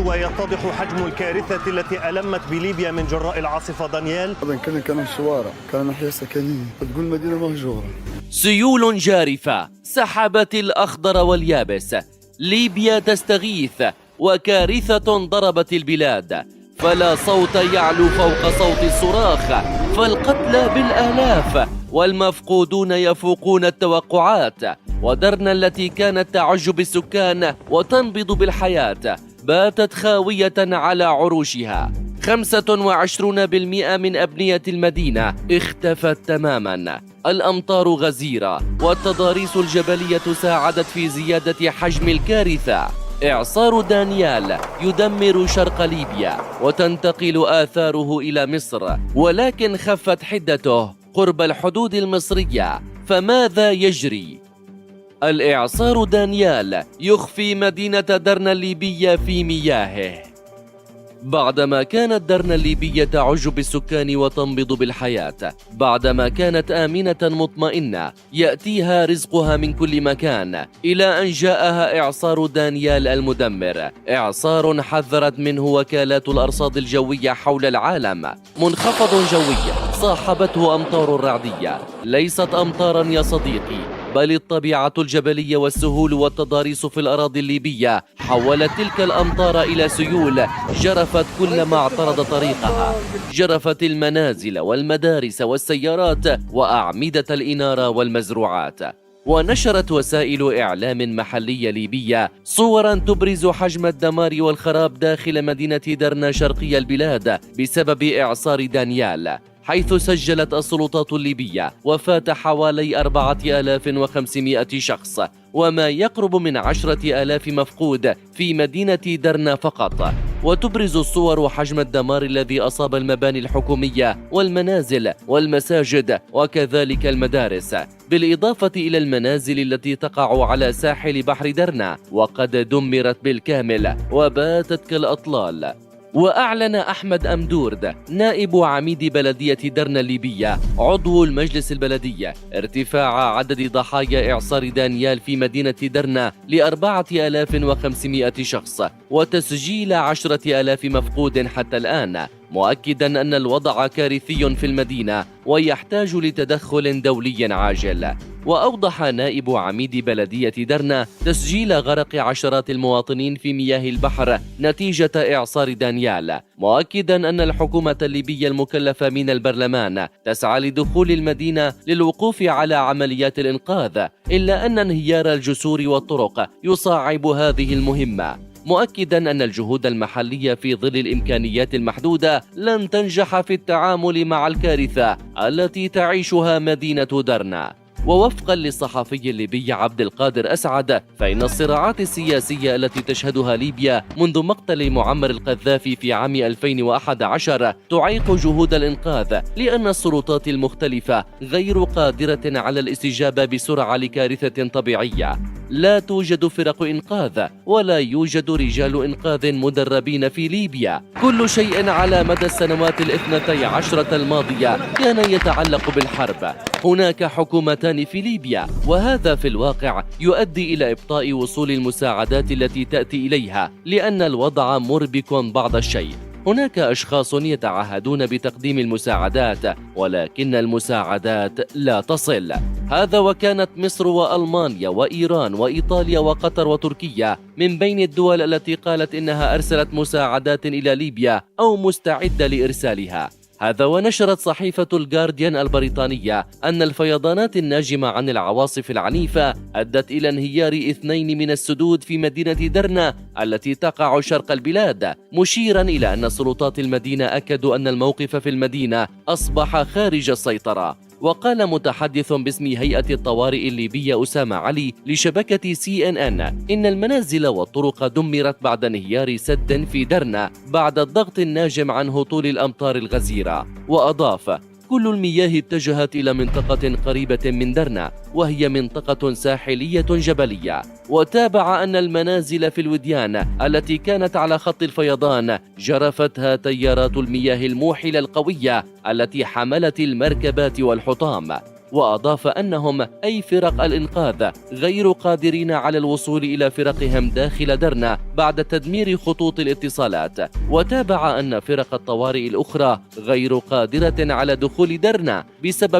ويتضح حجم الكارثة التي ألمت بليبيا من جراء العاصفة دانيال. كان شوارع، كان ناحية سكنية، تقول مدينة مهجورة. سيول جارفة سحبت الأخضر واليابس، ليبيا تستغيث وكارثة ضربت البلاد، فلا صوت يعلو فوق صوت الصراخ، فالقتلى بالآلاف والمفقودون يفوقون التوقعات، ودرنا التي كانت تعج بالسكان وتنبض بالحياة باتت خاوية على عروشها. 25% من أبنية المدينة اختفت تماما. الأمطار غزيرة والتضاريس الجبلية ساعدت في زيادة حجم الكارثة. إعصار دانيال يدمر شرق ليبيا وتنتقل آثاره إلى مصر، ولكن خفت حدته قرب الحدود المصرية. فماذا يجري؟ الإعصار دانيال يخفي مدينة درنا الليبية في مياهه. بعدما كانت درنا الليبية تعج بالسكان وتنبض بالحياة، بعدما كانت آمنة مطمئنة يأتيها رزقها من كل مكان، إلى أن جاءها إعصار دانيال المدمر، إعصار حذرت منه وكالات الأرصاد الجوية حول العالم. منخفض جوي صاحبته أمطار رعدية، ليست أمطارا يا صديقي، بل الطبيعة الجبلية والسهول والتضاريس في الأراضي الليبية حولت تلك الأمطار إلى سيول جرفت كل ما اعترض طريقها، جرفت المنازل والمدارس والسيارات وأعمدة الإنارة والمزروعات. ونشرت وسائل إعلام محلية ليبية صورا تبرز حجم الدمار والخراب داخل مدينة درنا شرقي البلاد بسبب إعصار دانيال، حيث سجلت السلطات الليبية وفاة حوالي 4500 شخص وما يقرب من 10,000 مفقود في مدينة درنا فقط. وتبرز الصور حجم الدمار الذي أصاب المباني الحكومية والمنازل والمساجد وكذلك المدارس، بالإضافة إلى المنازل التي تقع على ساحل بحر درنا وقد دمرت بالكامل وباتت كالأطلال. وأعلن أحمد أمدورد نائب عميد بلدية درنا الليبية عضو المجلس البلدي ارتفاع عدد ضحايا إعصار دانيال في مدينة درنا ل4500 شخص وتسجيل 10,000 مفقود حتى الآن، مؤكدا أن الوضع كارثي في المدينة ويحتاج لتدخل دولي عاجل. وأوضح نائب عميد بلدية درنا تسجيل غرق عشرات المواطنين في مياه البحر نتيجة إعصار دانيال، مؤكدا أن الحكومة الليبية المكلفة من البرلمان تسعى لدخول المدينة للوقوف على عمليات الإنقاذ، إلا أن انهيار الجسور والطرق يصعب هذه المهمة، مؤكدا أن الجهود المحلية في ظل الإمكانيات المحدودة لن تنجح في التعامل مع الكارثة التي تعيشها مدينة درنا. ووفقا للصحفي الليبي عبد القادر أسعد، فإن الصراعات السياسية التي تشهدها ليبيا منذ مقتل معمر القذافي في عام 2011 تعيق جهود الإنقاذ، لأن السلطات المختلفة غير قادرة على الاستجابة بسرعة لكارثة طبيعية. لا توجد فرق إنقاذ ولا يوجد رجال إنقاذ مدربين في ليبيا. كل شيء على مدى السنوات 12 الماضية كان يتعلق بالحرب. هناك حكومتان في ليبيا، وهذا في الواقع يؤدي إلى إبطاء وصول المساعدات التي تأتي إليها، لأن الوضع مربك بعض الشيء. هناك أشخاص يتعهدون بتقديم المساعدات ولكن المساعدات لا تصل. هذا وكانت مصر وألمانيا وإيران وإيطاليا وقطر وتركيا من بين الدول التي قالت إنها أرسلت مساعدات إلى ليبيا أو مستعدة لإرسالها. هذا ونشرت صحيفة الجارديان البريطانية أن الفيضانات الناجمة عن العواصف العنيفة أدت إلى انهيار 2 من السدود في مدينة درنا التي تقع شرق البلاد، مشيرا إلى أن سلطات المدينة أكدوا أن الموقف في المدينة أصبح خارج السيطرة. وقال متحدث باسم هيئة الطوارئ الليبية أسامة علي لشبكة CNN إن المنازل والطرق دمرت بعد انهيار سد في درنا بعد الضغط الناجم عن هطول الأمطار الغزيرة. وأضاف: كل المياه اتجهت إلى منطقة قريبة من درنا وهي منطقة ساحلية جبلية. وتابع أن المنازل في الوديان التي كانت على خط الفيضان جرفتها تيارات المياه الموحلة القوية التي حملت المركبات والحطام. وأضاف أنهم أي فرق الإنقاذ غير قادرين على الوصول إلى فرقهم داخل درنا بعد تدمير خطوط الاتصالات. وتابع أن فرق الطوارئ الأخرى غير قادرة على دخول درنا بسبب